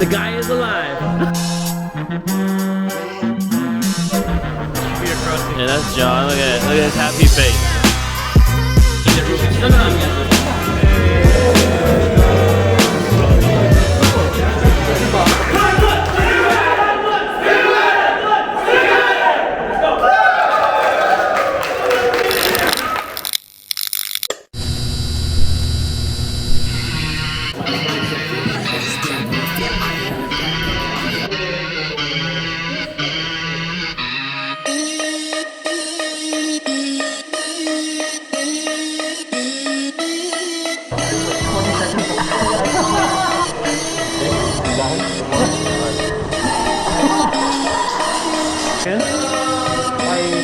The guy is alive. And that's John. Look at his happy face.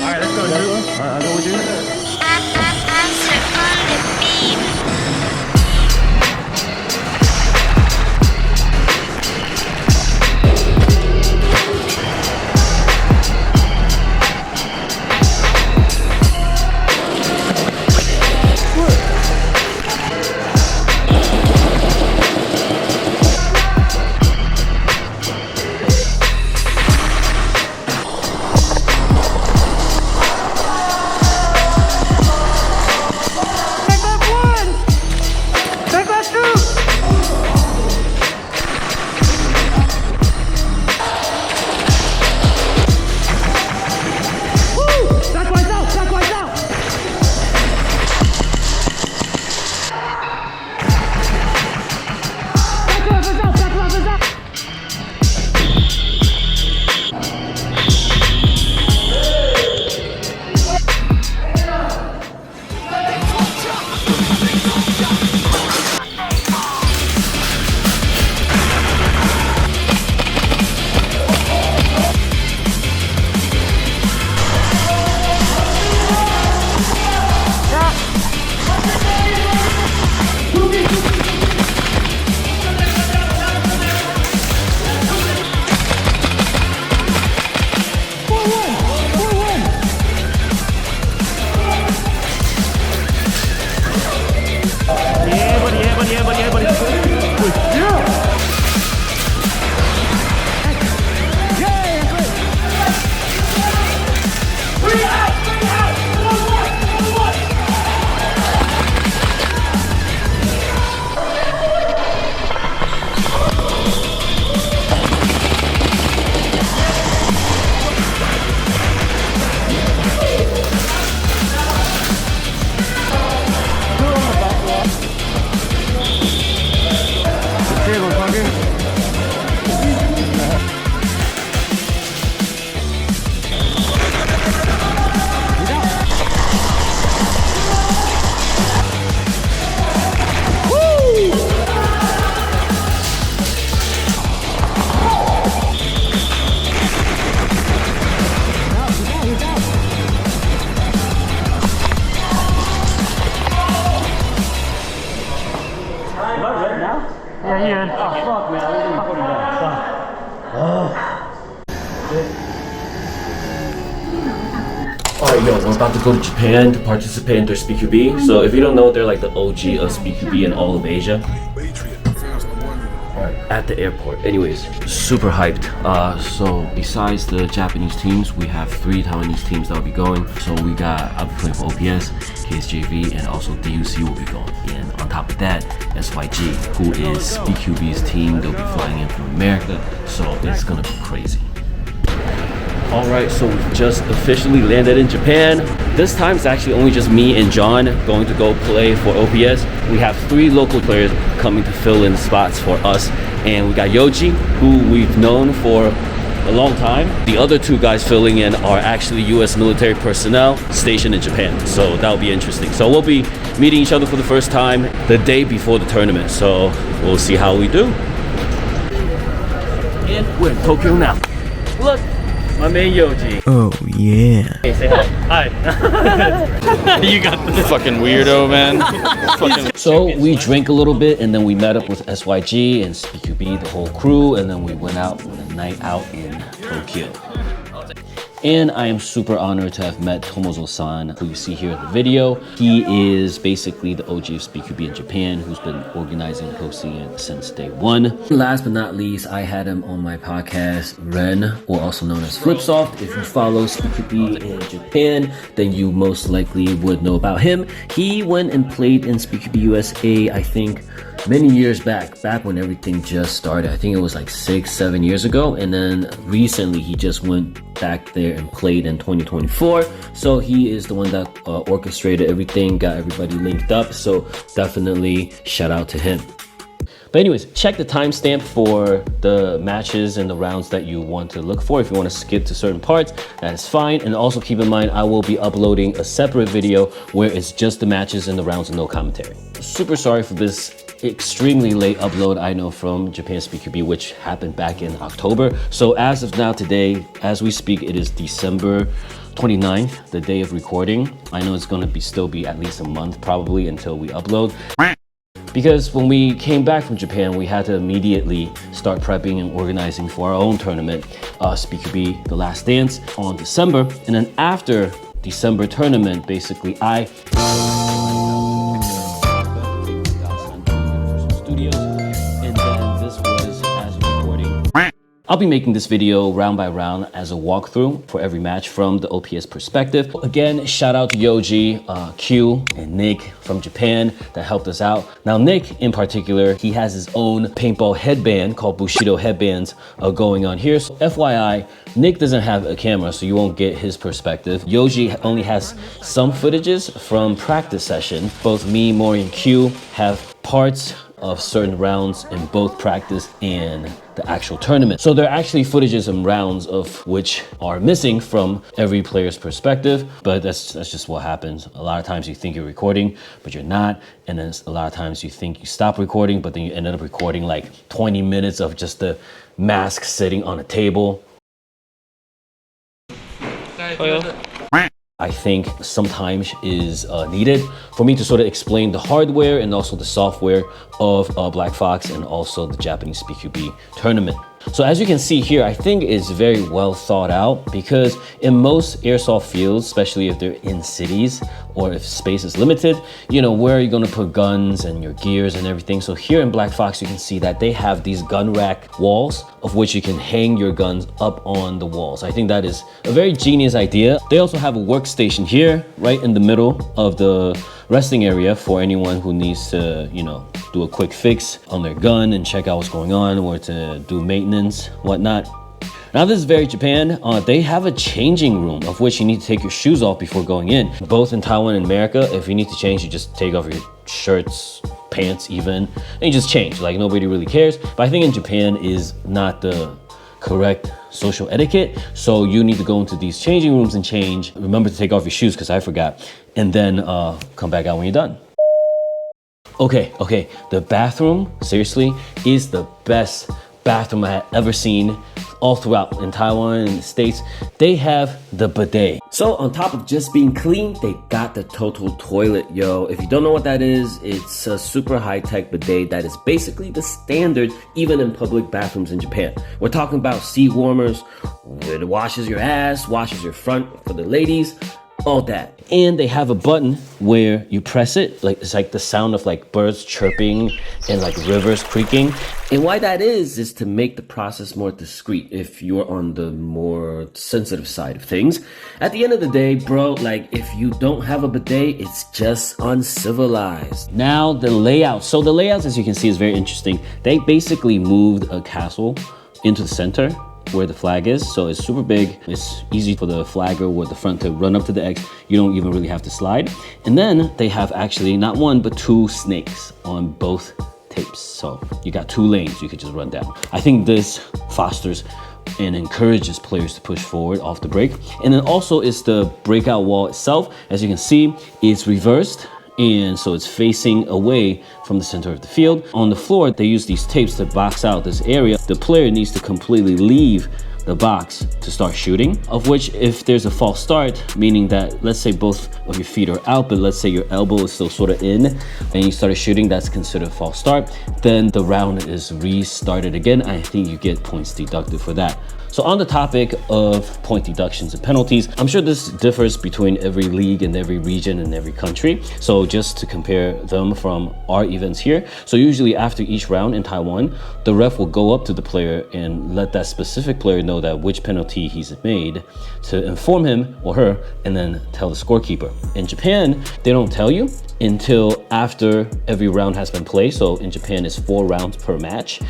Alright, let's go, Drew. I'll go with you. Alright, yo, we're about to go to Japan to participate in their SpeedQB. So if you don't know, they're like the OG of SpeedQB in all of Asia. At the airport. Anyways, super hyped. So besides the Japanese teams, we have 3 Taiwanese teams that will be going. So I'll be playing for OPS, KSJV, and also DUC will be going. And on top of that, SYG, who is SpeedQB's team, they'll be flying in from America. So it's gonna be crazy. Alright, so we've just officially landed in Japan. This time it's actually only just me and John going to go play for OPS. We have 3 local players coming to fill in spots for us. And we got Yoji, who we've known for a long time. The other 2 guys filling in are actually US military personnel stationed in Japan. So that'll be interesting. So we'll be meeting each other for the first time the day before the tournament. So we'll see how we do. And we're in Tokyo now. Look! My man Yoji. Oh yeah. Hey, say hi. Hi. You got this. Fucking weirdo, man. So we drank a little bit and then we met up with SYG and SpeedQB, the whole crew, and then we went out with a night out in Tokyo. And I am super honored to have met Tomozo-san, who you see here in the video. He is basically the OG of SpeedQB in Japan, who's been organizing and hosting it since day one. Last but not least, I had him on my podcast, Ren, or also known as Flipsoft. If you follow SpeedQB in Japan, then you most likely would know about him. He went and played in SpeedQB USA, I think, many years back when everything just started. I think it was like 6-7 years ago, and then recently he just went back there and played in 2024. So he is the one that orchestrated everything, got everybody linked up, so definitely shout out to him. But anyways, check the timestamp for the matches and the rounds that you want to look for. If you want to skip to certain parts, that is fine. And also keep in mind, I will be uploading a separate video where it's just the matches and the rounds and no commentary. Super sorry for this extremely late upload, I know, from Japan SpeedQB, which happened back in October. So as of now, today, as we speak, it is December 29th, the day of recording. I know it's going to still be at least a month probably until we upload. Because when we came back from Japan, we had to immediately start prepping and organizing for our own tournament, SpeedQB The Last Dance, on December. And then after December tournament, basically I studios, and then this was as a recording. I'll be making this video round by round as a walkthrough for every match from the OPS perspective. Again, shout out to Yoji, Q, and Nick from Japan that helped us out. Now, Nick in particular, he has his own paintball headband called Bushido headbands going on here. So FYI, Nick doesn't have a camera, so you won't get his perspective. Yoji only has some footages from practice session. Both me, Mori, and Q have parts of certain rounds in both practice and the actual tournament. So there are actually footages and rounds of which are missing from every player's perspective, but that's just what happens. A lot of times you think you're recording, but you're not. And then a lot of times you think you stop recording, but then you ended up recording like 20 minutes of just the mask sitting on a table. I think sometimes is needed for me to sort of explain the hardware and also the software of BLKFOX and also the Japanese SpeedQB tournament. So as you can see here, I think it's very well thought out because in most airsoft fields, especially if they're in cities or if space is limited, you know, where are you going to put guns and your gears and everything? So here in BLKFOX, you can see that they have these gun rack walls of which you can hang your guns up on the walls. I think that is a very genius idea. They also have a workstation here right in the middle of the resting area for anyone who needs to, you know, do a quick fix on their gun and check out what's going on or to do maintenance, whatnot. Now this is very Japan. They have a changing room of which you need to take your shoes off before going in. Both in Taiwan and America, if you need to change, you just take off your shirts, pants even, and you just change. Like nobody really cares. But I think in Japan is not the correct social etiquette. So you need to go into these changing rooms and change. Remember to take off your shoes because I forgot. And then come back out when you're done. Okay, the bathroom, seriously, is the best bathroom I had ever seen all throughout in Taiwan and the States. They have the bidet. So on top of just being clean, they got the total toilet, yo. If you don't know what that is, it's a super high-tech bidet that is basically the standard even in public bathrooms in Japan. We're talking about seat warmers, where it washes your ass, washes your front for the ladies, all that. And they have a button where you press it, like it's like the sound of like birds chirping and like rivers creaking. And why that is to make the process more discreet if you're on the more sensitive side of things. At the end of the day, bro, like if you don't have a bidet, it's just uncivilized. Now the layout. So the layouts, as you can see, is very interesting. They basically moved a castle into the center where the flag is, so it's super big. It's easy for the flagger or the front to run up to the X. You don't even really have to slide. And then they have actually not one but two snakes on both tapes, so you got two lanes you could just run down. I think this fosters and encourages players to push forward off the break. And then also is the breakout wall itself. As you can see, it's reversed, and so it's facing away from the center of the field. On the floor, they use these tapes to box out this area. The player needs to completely leave the box to start shooting, of which if there's a false start, meaning that let's say both of your feet are out, but let's say your elbow is still sort of in and you started shooting, that's considered a false start. Then the round is restarted again. I think you get points deducted for that. So on the topic of point deductions and penalties, I'm sure this differs between every league and every region and every country. So just to compare them from our events here. So usually after each round in Taiwan, the ref will go up to the player and let that specific player know that which penalty he's made to inform him or her and then tell the scorekeeper. In Japan, they don't tell you until after every round has been played. So in Japan, it's 4 rounds per match.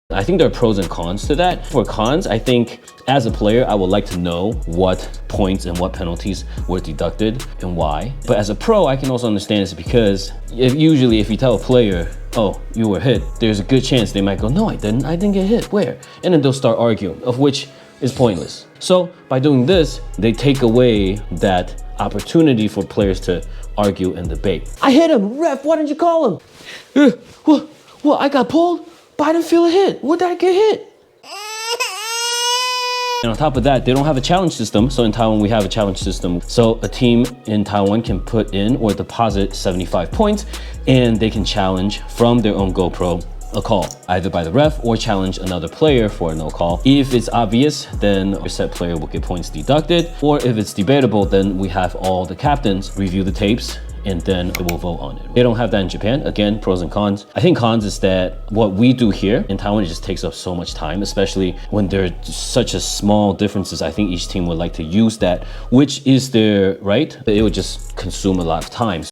I think there are pros and cons to that. For cons, I think as a player, I would like to know what points and what penalties were deducted and why. But as a pro, I can also understand this because usually if you tell a player, oh, you were hit, there's a good chance they might go, no, I didn't get hit, where? And then they'll start arguing, of which is pointless. So by doing this, they take away that opportunity for players to argue and debate. I hit him, ref, why didn't you call him? What, I got pulled? But I didn't feel a hit. What did I get hit? And on top of that, they don't have a challenge system. So in Taiwan, we have a challenge system. So a team in Taiwan can put in or deposit 75 points and they can challenge from their own GoPro a call, either by the ref or challenge another player for a no call. If it's obvious, then a set player will get points deducted. Or if it's debatable, then we have all the captains review the tapes and then they will vote on it. They don't have that in Japan. Again, pros and cons. I think cons is that what we do here in Taiwan, it just takes up so much time, especially when there are such a small differences. I think each team would like to use that, which is their right, but it would just consume a lot of time.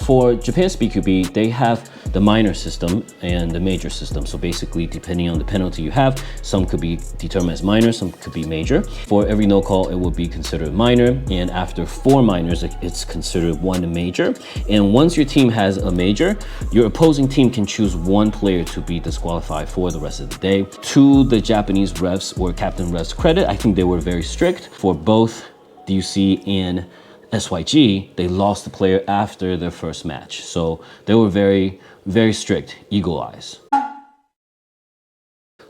For Japan SpeedQB, they have the minor system and the major system. So basically, depending on the penalty you have, some could be determined as minor, some could be major. For every no call, it would be considered minor. And after 4 minors, it's considered 1 major. And once your team has a major, your opposing team can choose 1 player to be disqualified for the rest of the day. To the Japanese refs or captain refs' credit, I think they were very strict for both DUC and SYG. They lost the player after their first match. So they were very, very strict, eagle eyes.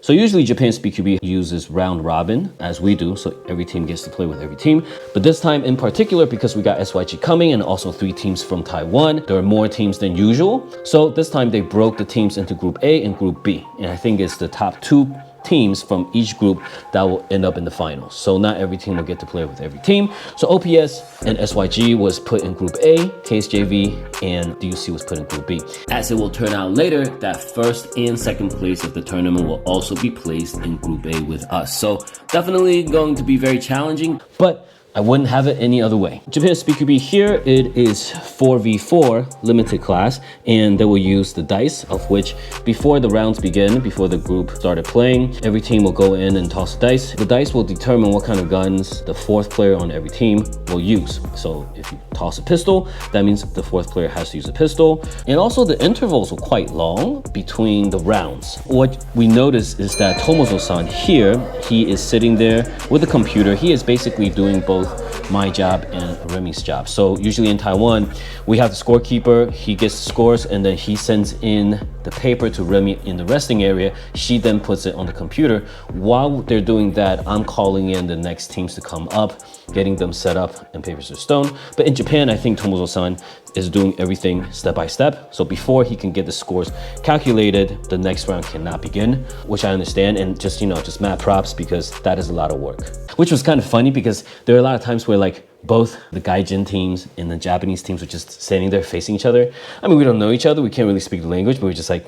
So usually Japan SpeedQB uses round robin as we do. So every team gets to play with every team. But this time in particular, because we got SYG coming and also 3 teams from Taiwan, there are more teams than usual. So this time they broke the teams into Group A and Group B. And I think it's the top 2 teams from each group that will end up in the finals. So not every team will get to play with every team. So OPS and SYG was put in Group A, KSJV and DUC was put in Group B. As it will turn out later, that first and second place of the tournament will also be placed in Group A with us. So definitely going to be very challenging, but I wouldn't have it any other way. Japan SpeedQB here, it is 4v4 limited class, and they will use the dice, of which before the rounds begin, before the group started playing, every team will go in and toss the dice. The dice will determine what kind of guns the 4th player on every team will use. So if you toss a pistol, that means the 4th player has to use a pistol. And also the intervals were quite long between the rounds. What we notice is that Tomozo-san here, he is sitting there with a computer. He is basically doing both my job and Remy's job. So usually in Taiwan, we have the scorekeeper, he gets the scores and then he sends in the paper to Remy in the resting area. She then puts it on the computer. While they're doing that, I'm calling in the next teams to come up, getting them set up and papers are stone. But in Japan, I think Tomozo-san is doing everything step by step. So before he can get the scores calculated, the next round cannot begin, which I understand. And just, just mad props because that is a lot of work. Which was kind of funny because there are a lot of times where like both the Gaijin teams and the Japanese teams were just standing there facing each other. I mean, we don't know each other. We can't really speak the language, but we're just like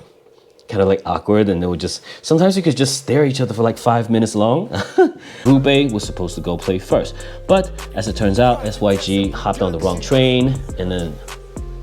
kind of like awkward. And they would just, sometimes we could just stare at each other for like 5 minutes long. Group A was supposed to go play first. But as it turns out, SYG hopped on the wrong train and then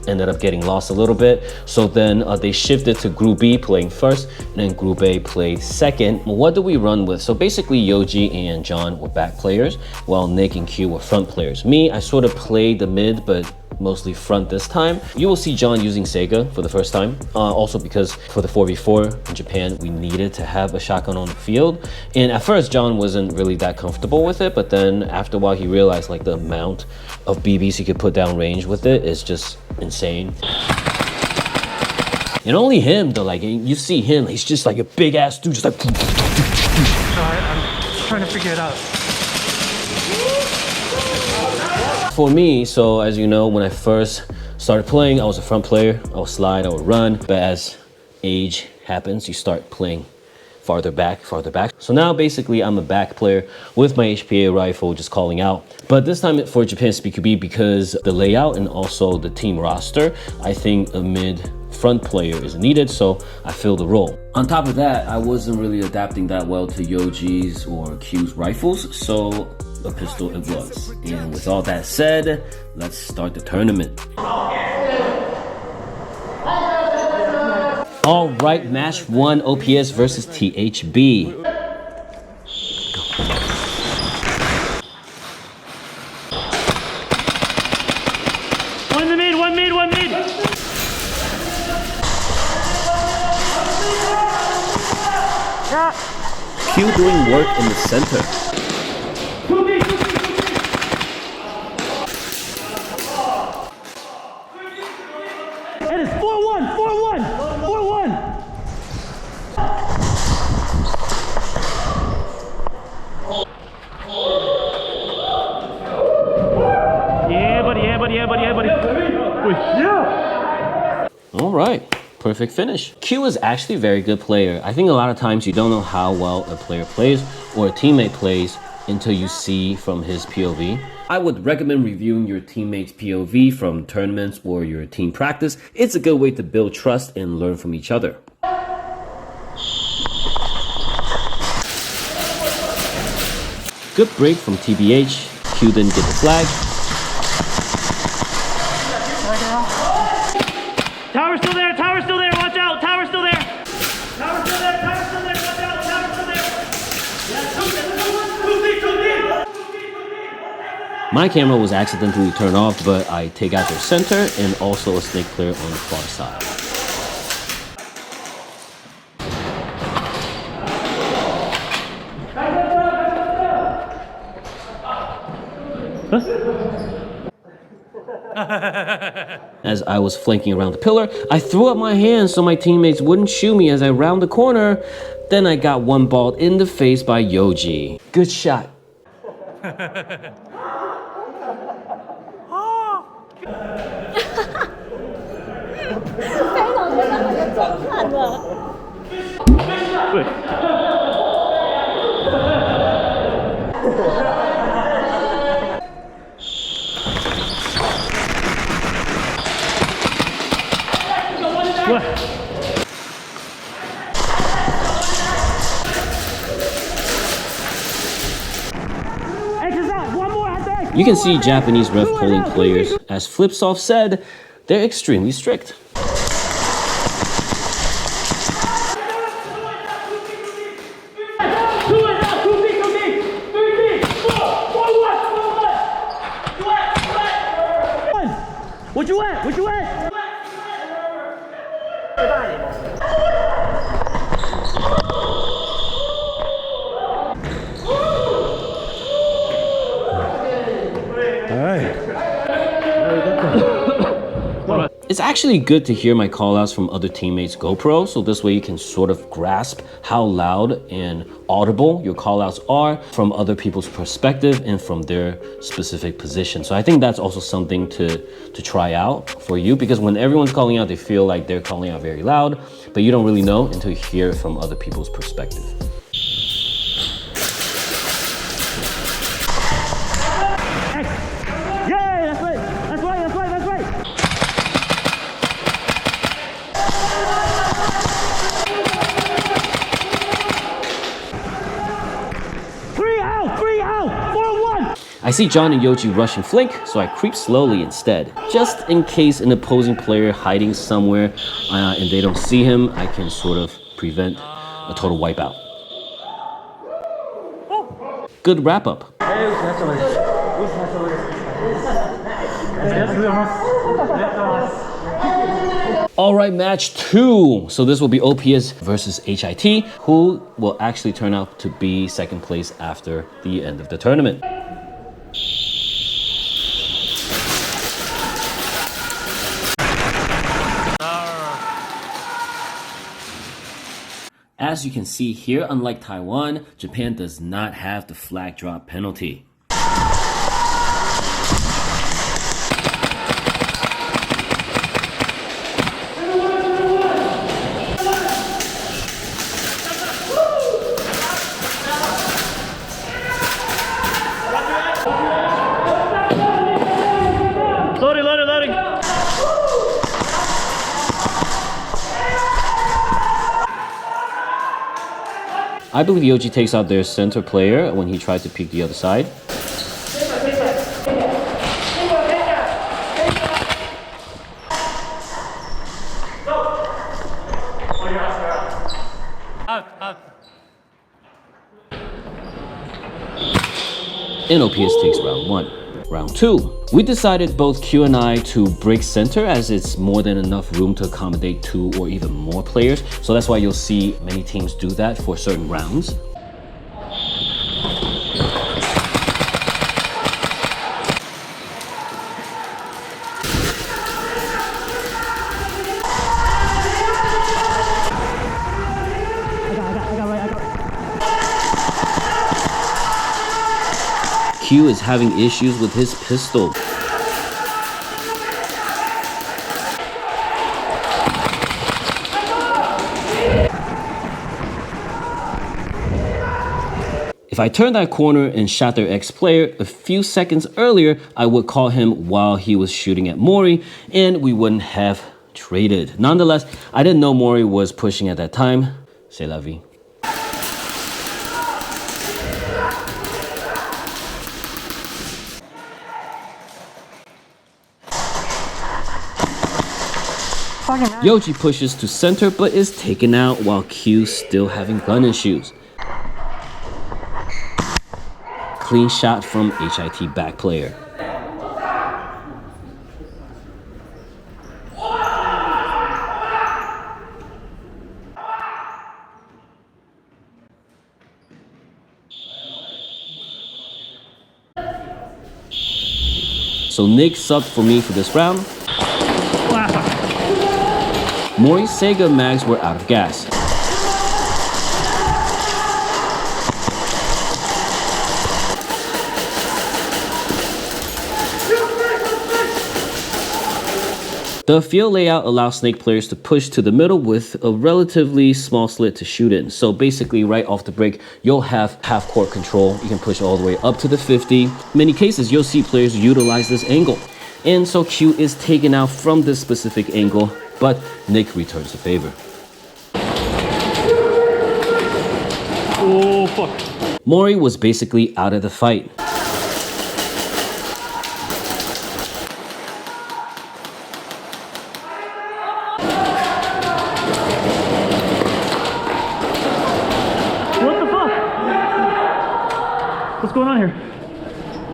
ended up getting lost a little bit. So then they shifted to Group B playing first, and then Group A played second. What do we run with? So basically Yoji and John were back players, while Nick and Q were front players. Me, I sort of played the mid, but mostly front this time. You will see John using Sega for the first time. Also because for the 4v4 in Japan, we needed to have a shotgun on the field. And at first, John wasn't really that comfortable with it, but then after a while, he realized like the amount of BBs he could put down range with it is just insane. And only him though, like you see him, he's just like a big ass dude, just like. Sorry, I'm trying to figure it out. For me, so as you know, when I first started playing, I was a front player. I would slide, I would run, but as age happens, you start playing farther back. So now basically I'm a back player with my HPA rifle just calling out. But this time for Japan SpeedQB, because the layout and also the team roster, I think a mid-front player is needed, so I fill the role. On top of that, I wasn't really adapting that well to Yoji's or Q's rifles, so a pistol it was. And with all that said, let's start the tournament. All right, match 1, OPS versus THB. One mid. Q doing work in the center. It is 4-1. Yeah, buddy. Yeah. All right, perfect finish. Q is actually a very good player. I think a lot of times you don't know how well a player plays or a teammate plays until you see from his POV. I would recommend reviewing your teammate's POV from tournaments or your team practice. It's a good way to build trust and learn from each other. Good break from TBH. Q didn't get the flag. Tower's still there. Watch out. Tower's still there. Watch out. Tower's still there. My camera was accidentally turned off, but I take out their center and also a snake player on the far side. As I was flanking around the pillar, I threw up my hands so my teammates wouldn't shoot me as I round the corner. Then I got one balled in the face by Yoji. Good shot. You can see Japanese ref polling players. As Flipsoft said, they're extremely strict. What you at? It's actually good to hear my callouts from other teammates' GoPro, so this way you can sort of grasp how loud and audible your callouts are from other people's perspective and from their specific position. So I think that's also something to try out for you, because when everyone's calling out, they feel like they're calling out very loud, but you don't really know until you hear it from other people's perspective. I see John and Yoji rushing flank, so I creep slowly instead. Just in case an opposing player hiding somewhere and they don't see him, I can sort of prevent a total wipeout. Good wrap up. All right, match 2. So this will be OPS versus HIT, who will actually turn out to be second place after the end of the tournament. As you can see here, unlike Taiwan, Japan does not have the flag drop penalty. I believe Yoji takes out their center player when he tries to peek the other side. And OPS takes round 1. Round 2, we decided both Q and I to break center as it's more than enough room to accommodate 2 or even more players. So that's why you'll see many teams do that for certain rounds. Q is having issues with his pistol. If I turned that corner and shot their ex-player a few seconds earlier, I would call him while he was shooting at Mori, and we wouldn't have traded. Nonetheless, I didn't know Mori was pushing at that time. C'est la vie. Yoji pushes to center but is taken out while Q still having gun issues. Clean shot from HIT back player. So Nick subbed for me for this round. Mori's Sega mags were out of gas. The field layout allows Snake players to push to the middle with a relatively small slit to shoot in. So basically right off the break, you'll have half court control. You can push all the way up to the 50. In many cases, you'll see players utilize this angle. And so Q is taken out from this specific angle, but Nick returns the favor. Oh, fuck. Mori was basically out of the fight. What the fuck? What's going on here?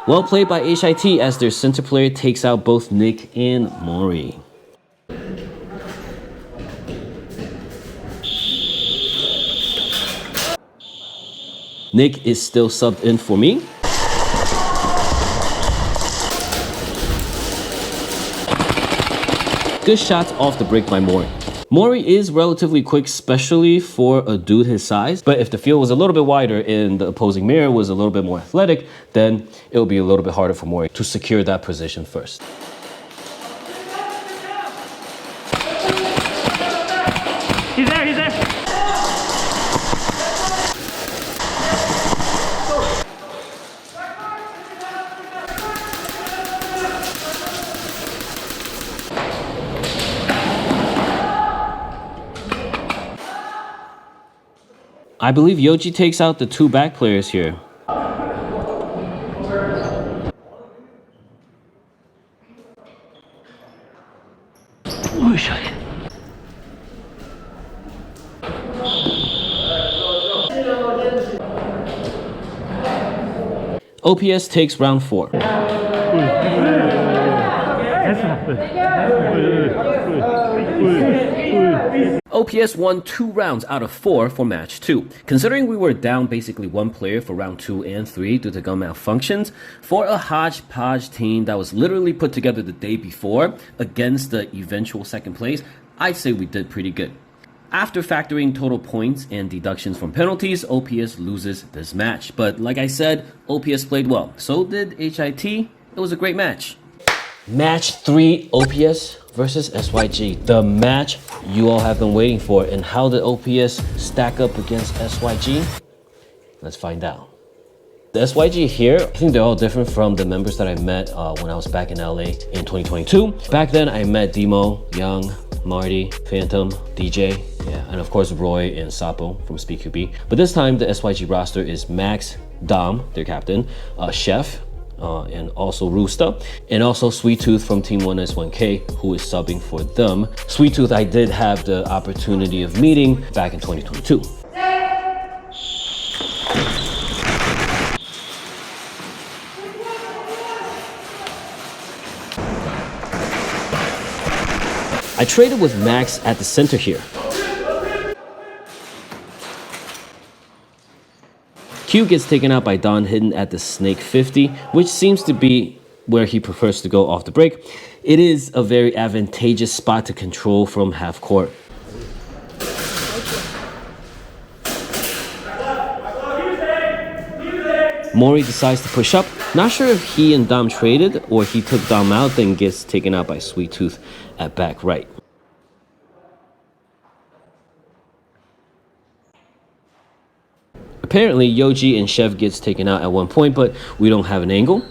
Well played by HIT as their center player takes out both Nick and Mori. Nick is still subbed in for me. Good shots off the break by Mori. Mori is relatively quick, especially for a dude his size. But if the field was a little bit wider and the opposing mirror was a little bit more athletic, then it would be a little bit harder for Mori to secure that position first. He's there, he's there. I believe Yoji takes out the 2 back players here. OPS takes round 4. OPS won 2 rounds out of 4 for match 2. Considering we were down basically 1 player for round 2 and 3 due to gun malfunctions, for a hodgepodge team that was literally put together the day before against the eventual second place, I'd say we did pretty good. After factoring total points and deductions from penalties, OPS loses this match. But like I said, OPS played well. So did HIT. It was a great match. Match 3 OPS versus SYG. The match you all have been waiting for. And how did OPS stack up against SYG? Let's find out. The SYG here, I think they're all different from the members that I met when I was back in LA in 2022. Back then, I met Demo, Young, Marty, Phantom, DJ, yeah, and of course Roy and Sapo from SpeedQB. But this time the SYG roster is Max, Dom, their captain, Chef, and also Rooster, and also Sweet Tooth from Team 1S1K, who is subbing for them. Sweet Tooth I did have the opportunity of meeting back in 2022. I traded with Max at the center here. Q gets taken out by Don hidden at the Snake 50, which seems to be where he prefers to go off the break. It is a very advantageous spot to control from half court. Mori decides to push up. Not sure if he and Dom traded or he took Dom out, then gets taken out by Sweet Tooth at back right. Apparently, Yoji and Chef gets taken out at one point, but we don't have an angle.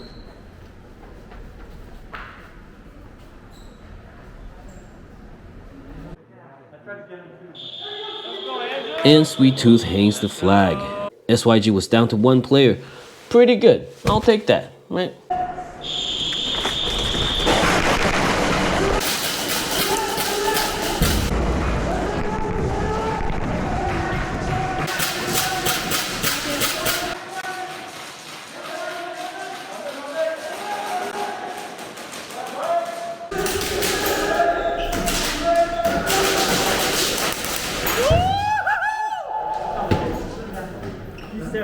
And Sweet Tooth hangs the flag. SYG was down to one player. Pretty good. I'll take that, right?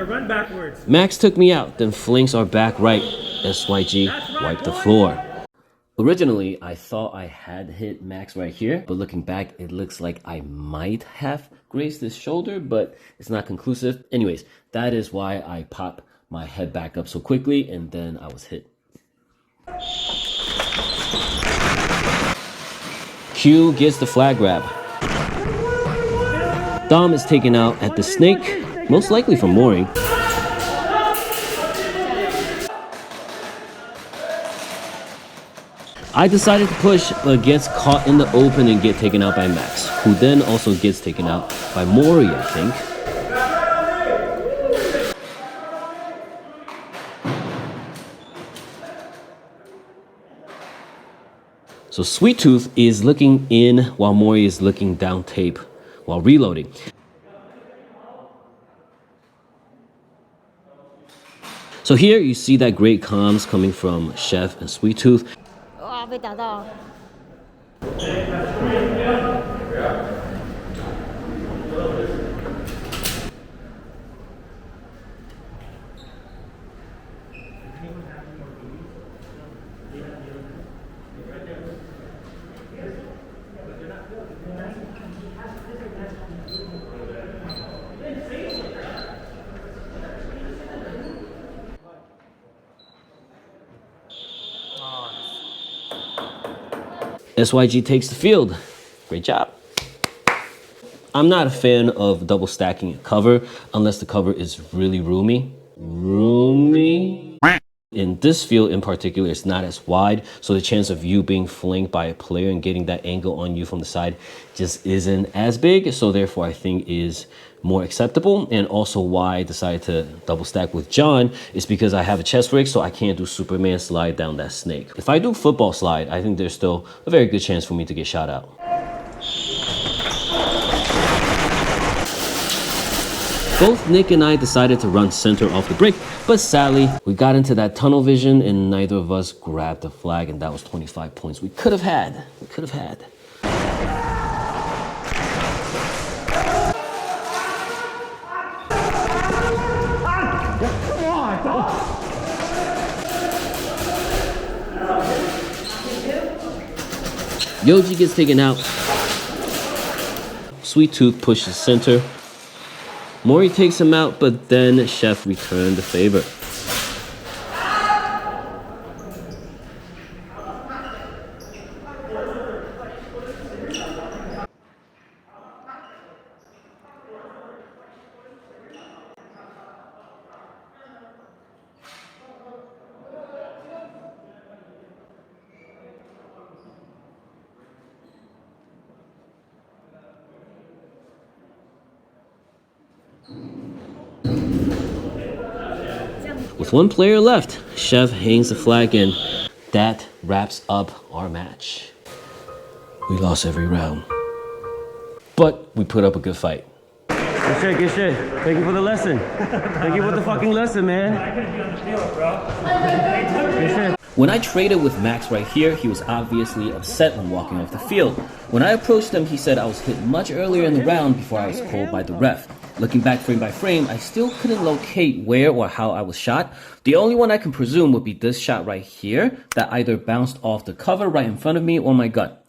Run backwards. Max took me out, then flanks our back right. SYG wiped the floor. Originally, I thought I had hit Max right here, but looking back, it looks like I might have grazed his shoulder, but it's not conclusive. Anyways, that is why I pop my head back up so quickly, and then I was hit. Q gets the flag grab. Dom is taken out at the Snake, most likely from Mori. I decided to push, but gets caught in the open and get taken out by Max, who then also gets taken out by Mori, I think. So Sweet Tooth is looking in while Mori is looking down tape while reloading. So here you see that great comms coming from Chef and Sweet Tooth. 哇，被打到。SYG takes the field. Great job. I'm not a fan of double stacking a cover unless the cover is really roomy. In this field in particular, it's not as wide, so the chance of you being flanked by a player and getting that angle on you from the side just isn't as big, so therefore I think is more acceptable. And also why I decided to double stack with John is because I have a chest rig, so I can't do Superman slide down that snake. If I do football slide, I think there's still a very good chance for me to get shot out. Both Nick and I decided to run center off the break, but sadly, we got into that tunnel vision and neither of us grabbed the flag, and that was 25 points we could have had. Yoji gets taken out. Sweet Tooth pushes center. Mori takes him out, but then Chef returned the favor. With one player left, Chef hangs the flag in. That wraps up our match. We lost every round, but we put up a good fight. Good shit, good shit. Thank you for the lesson. Thank you for the fucking lesson, man. I couldn't be on the field, bro. Good shit. When I traded with Max right here, he was obviously upset when walking off the field. When I approached him, he said I was hit much earlier in the round before I was called by the ref. Looking back frame by frame, I still couldn't locate where or how I was shot. The only one I can presume would be this shot right here that either bounced off the cover right in front of me or my gut.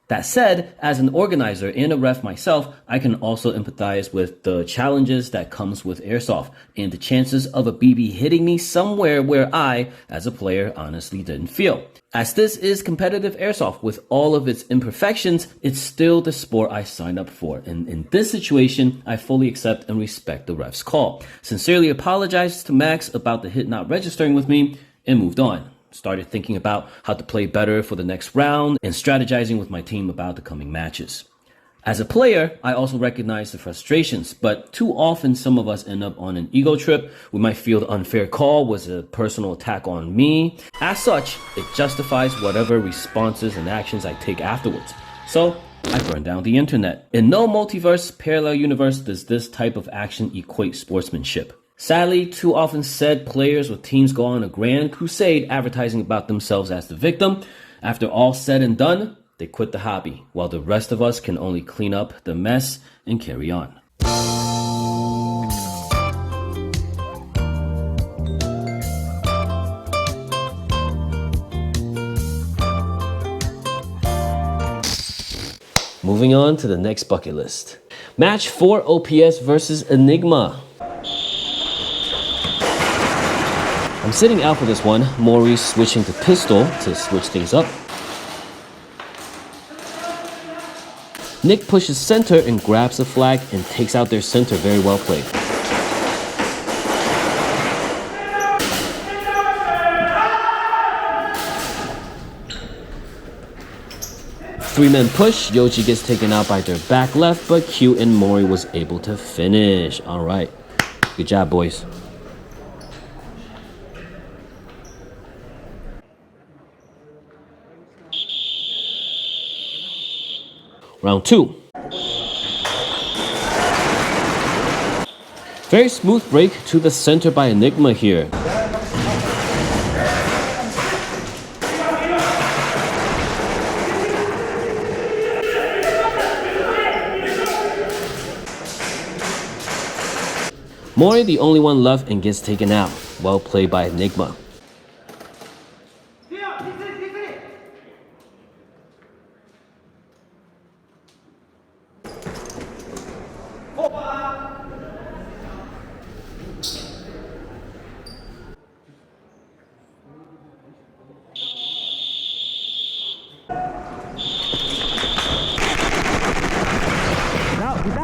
That said, as an organizer and a ref myself, I can also empathize with the challenges that comes with airsoft and the chances of a BB hitting me somewhere where I, as a player, honestly didn't feel. As this is competitive airsoft with all of its imperfections, it's still the sport I signed up for. And in this situation, I fully accept and respect the ref's call. Sincerely apologized to Max about the hit not registering with me and moved on. Started thinking about how to play better for the next round and strategizing with my team about the coming matches. As a player, I also recognize the frustrations, but too often some of us end up on an ego trip. We might feel the unfair call was a personal attack on me. As such, it justifies whatever responses and actions I take afterwards. So I burn down the internet. In no multiverse, parallel universe does this type of action equate sportsmanship. Sadly, too often said players with teams go on a grand crusade advertising about themselves as the victim. After all said and done, they quit the hobby, while the rest of us can only clean up the mess and carry on. Moving on to the next bucket list. Match 4 OPS versus Enigma. I'm sitting out for this one. Mori switching to pistol to switch things up. Nick pushes center and grabs the flag and takes out their center. Very well played. Three-man push. Yoji gets taken out by their back left, but Q and Mori was able to finish. All right. Good job, boys. Round 2. Very smooth break to the center by Enigma here. Mori, the only one left, and gets taken out. Well played by Enigma.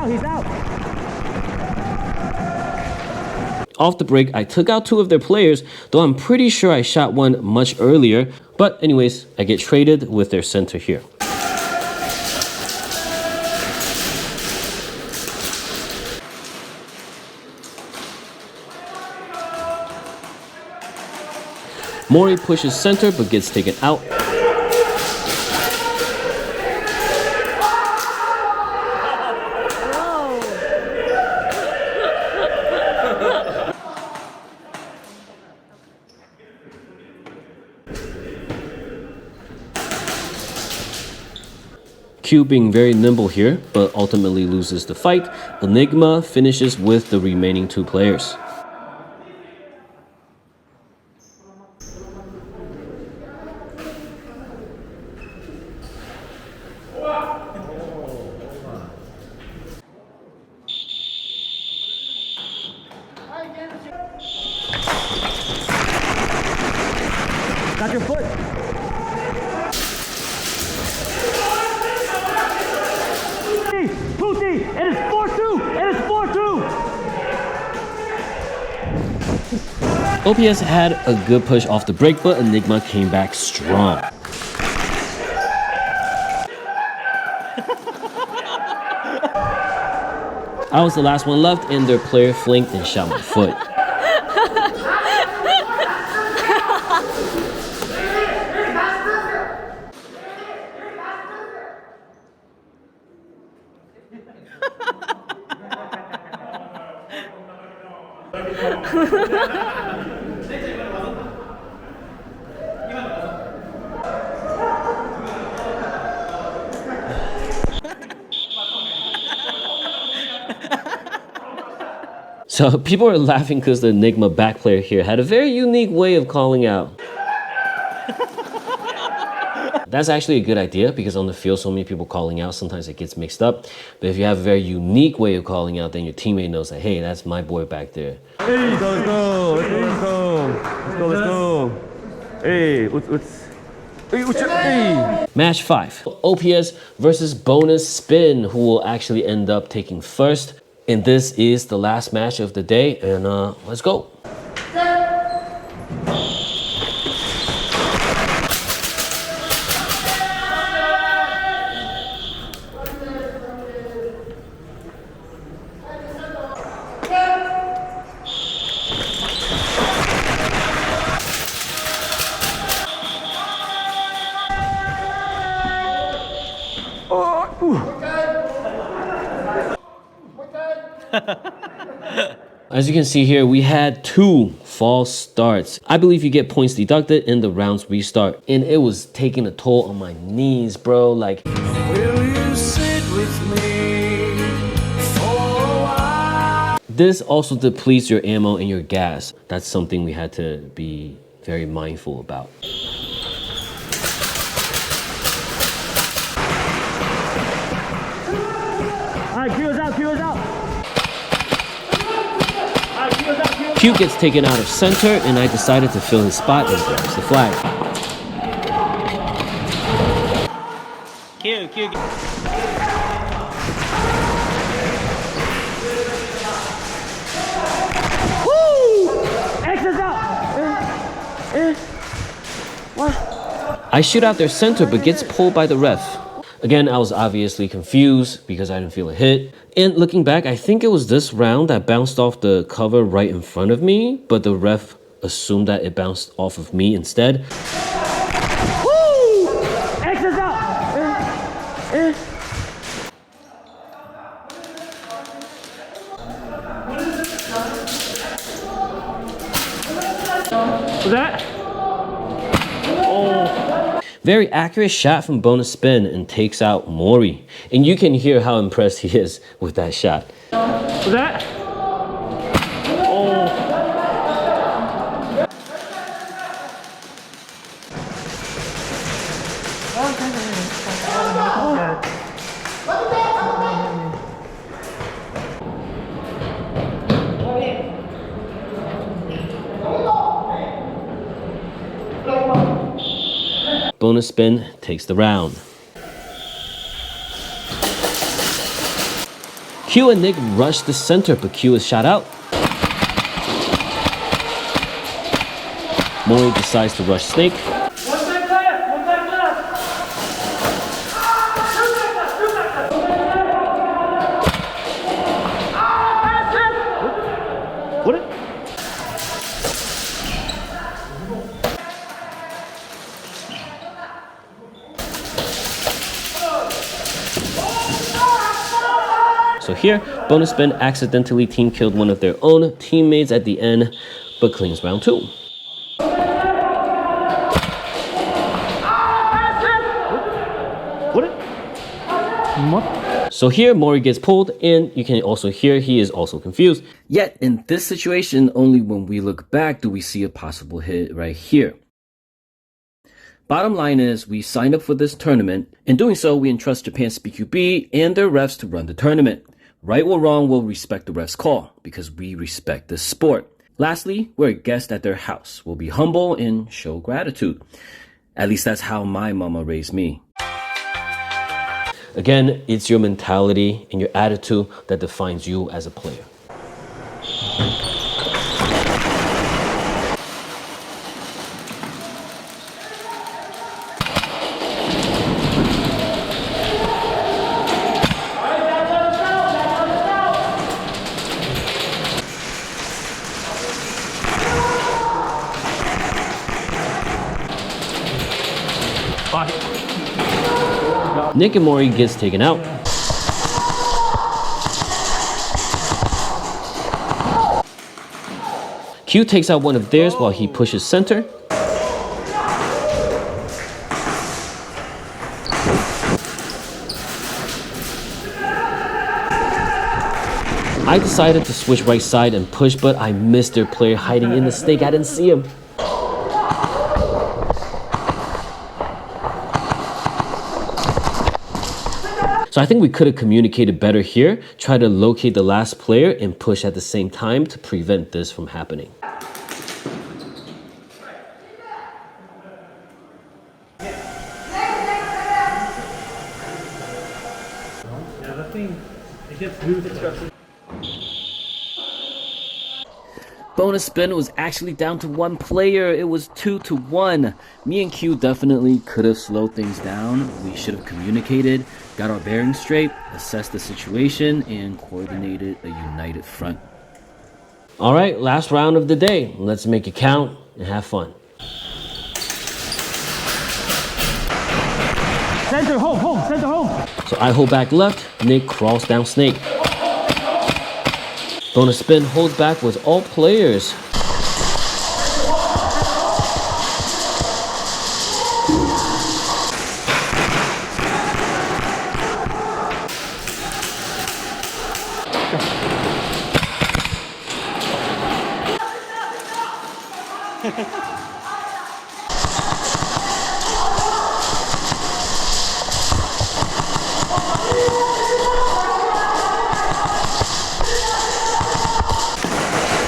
He's out. Off the break, I took out 2 of their players, though I'm pretty sure I shot one much earlier. But anyways, I get traded with their center here. Mori pushes center but gets taken out. Q being very nimble here, but ultimately loses the fight. Enigma finishes with the remaining 2 players. Got your foot. It is 4-2. It is 4-2. OPS had a good push off the break, but Enigma came back strong. I was the last one left, and their player flinked and shot my foot. So people are laughing because the Enigma back player here had a very unique way of calling out. That's actually a good idea because on the field, so many people calling out, sometimes it gets mixed up. But if you have a very unique way of calling out, then your teammate knows that, hey, that's my boy back there. Hey, let's go. Let's go. Hey, hey. Match 5, OPS versus bonus spin, who will actually end up taking first. And this is the last match of the day, and let's go. As you can see here, we had 2 false starts. I believe you get points deducted and the rounds restart. And it was taking a toll on my knees, bro. Like, will you sit with me for a while? This also depletes your ammo and your gas. That's something we had to be very mindful about. All right, Q's out. Q gets taken out of center, and I decided to fill his spot and grabs the flag. Q. Woo! X is out. What? I shoot out their center, but gets pulled by the ref. Again, I was obviously confused because I didn't feel a hit. And looking back, I think it was this round that bounced off the cover right in front of me, but the ref assumed that it bounced off of me instead. Woo! X is out. What's that? Very accurate shot from bonus spin and takes out Mori. And you can hear how impressed he is with that shot. What's that? Bonus spin takes the round. Q and Nick rush the center, but Q is shot out. Mori decides to rush Snake. So here, bonus spin accidentally team killed one of their own teammates at the end, but cleans round 2. So here, Mori gets pulled, and you can also hear he is also confused. Yet, in this situation, only when we look back do we see a possible hit right here. Bottom line is, we signed up for this tournament. In doing so, we entrust Japan SpeedQB and their refs to run the tournament. Right or wrong, we'll respect the ref's call, because we respect the sport. Lastly, we're a guest at their house. We'll be humble and show gratitude. At least that's how my mama raised me. Again, it's your mentality and your attitude that defines you as a player. Nick and Mori gets taken out. Q takes out one of theirs while he pushes center. I decided to switch right side and push, but I missed their player hiding in the snake. I didn't see him. So I think we could have communicated better here. Try to locate the last player and push at the same time to prevent this from happening. Yeah, that thing, it gets loose. Bonus spin was actually down to one player. It was 2-1. Me and Q definitely could have slowed things down. We should have communicated, got our bearings straight, assessed the situation, and coordinated a united front. All right, last round of the day. Let's make it count and have fun. Center home, center home. So I hold back left, Nick crawls down snake. Bonus spin holds back with all players.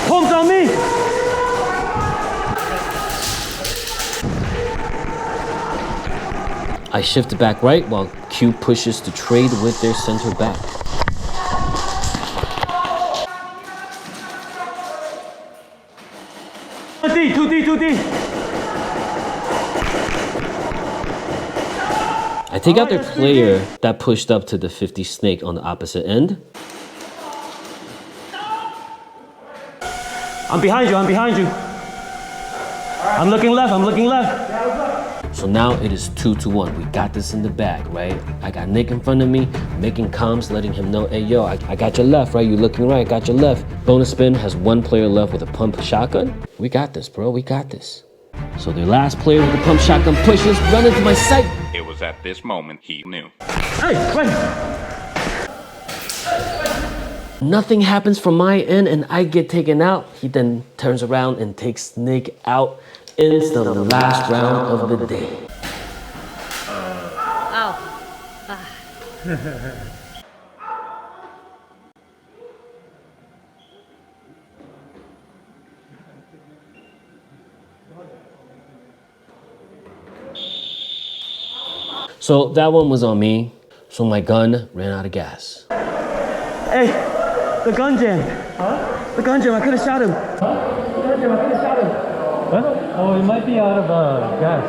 Home's on me. I shifted back right while Q pushes to trade with their center back. Two D. I take out their player that pushed up to the 50 snake on the opposite end. I'm behind you. I'm looking left. So now it is 2-1. We got this in the bag, right? I got Nick in front of me, making comms, letting him know, hey, yo, I got your left, right? You looking right, got your left. Bonus spin has one player left with a pump shotgun. We got this, bro, we got this. So their last player with the pump shotgun pushes, run into my sight. It was at this moment he knew. Hey, wait. Nothing happens from my end and I get taken out. He then turns around and takes Nick out. It's the last round of the day. So that one was on me. So my gun ran out of gas. Hey, the gun jam. Huh? The gun jam. I could have shot him. What? Oh, it might be out of gas.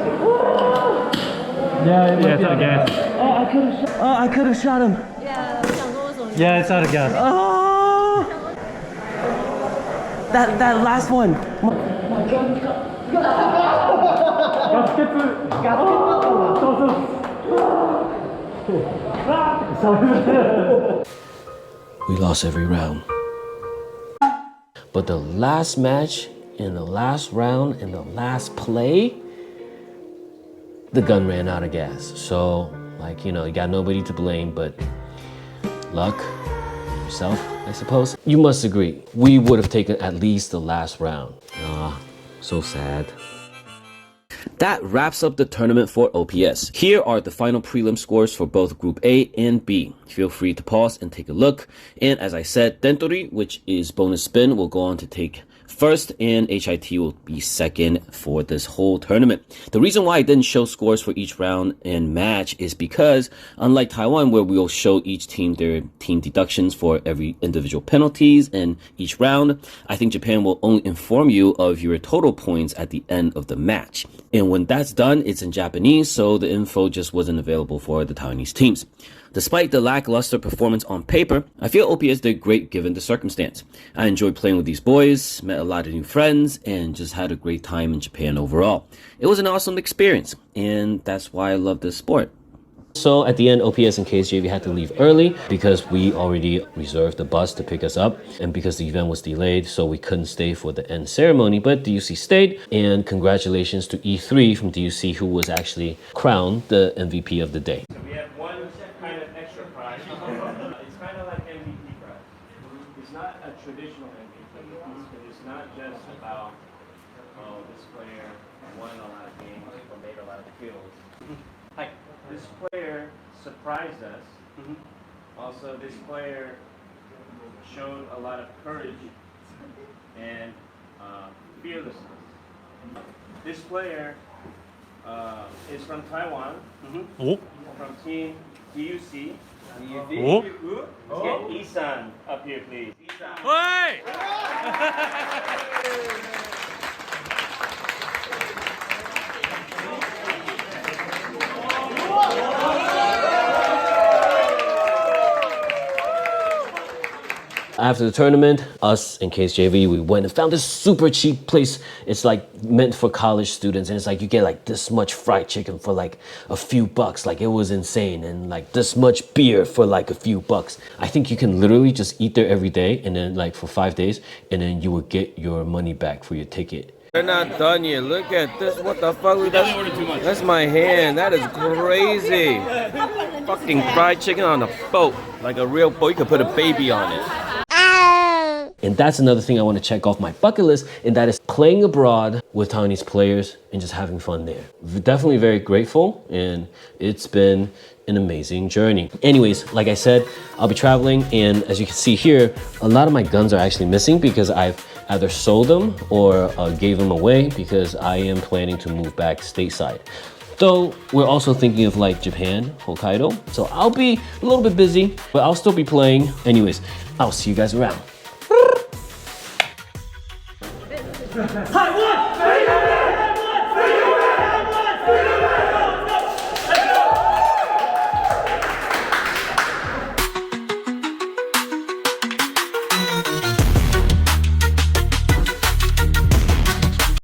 Yeah, it's out of gas. I could have shot him. Yeah, it's out of gas. Oh, that last one. We lost every round. But the last match, in the last round, in the last play, the gun ran out of gas. So, like, you know, you got nobody to blame but luck, yourself, I suppose. You must agree, we would have taken at least the last round. So sad. That wraps up the tournament for OPS. Here are the final prelim scores for both Group A and B. Feel free to pause and take a look. And as I said, Tentori, which is bonus spin, will go on to take first, and HIT will be second for this whole tournament. The reason why I didn't show scores for each round and match is because, unlike Taiwan, where we'll show each team their team deductions for every individual penalties in each round, I think Japan will only inform you of your total points at the end of the match. And when that's done, it's in Japanese, so the info just wasn't available for the Taiwanese teams. Despite the lackluster performance on paper, I feel OPS did great given the circumstance. I enjoyed playing with these boys, met a lot of new friends, and just had a great time in Japan overall. It was an awesome experience, and that's why I love this sport. So at the end, OPS and KSJV had to leave early because we already reserved the bus to pick us up, and because the event was delayed, so we couldn't stay for the end ceremony, but DUC stayed, and congratulations to E3 from DUC, who was actually crowned the MVP of the day. We have one kind of extra prize. It's kind of like MVP prize. It's not a traditional MVP. It's not just about, oh, this player won a lot of games or made a lot of kills. This player surprised us. Also, this player showed a lot of courage and fearlessness. This player is from Taiwan, from Team DUC. Let's get Isan up here, please. Isan. After the tournament, us and KSJV, we went and found this super cheap place. It's like meant for college students, and it's like you get like this much fried chicken for like a few bucks. Like it was insane, and like this much beer for like a few bucks. I think you can literally just eat there every day, and then like for 5 days, and then you will get your money back for your ticket. We're not done yet. Look at this. What the fuck? That's my hand. That is crazy. Fucking fried chicken on a boat. Like a real boat. You could put a baby on it. And that's another thing I want to check off my bucket list, and that is playing abroad with Taiwanese players and just having fun there. Definitely very grateful, and it's been an amazing journey. Anyways, like I said, I'll be traveling, and as you can see here, a lot of my guns are actually missing because I've either sold them or gave them away because I am planning to move back stateside. Though we're also thinking of like Japan, Hokkaido, so I'll be a little bit busy, but I'll still be playing. Anyways, I'll see you guys around. Hi!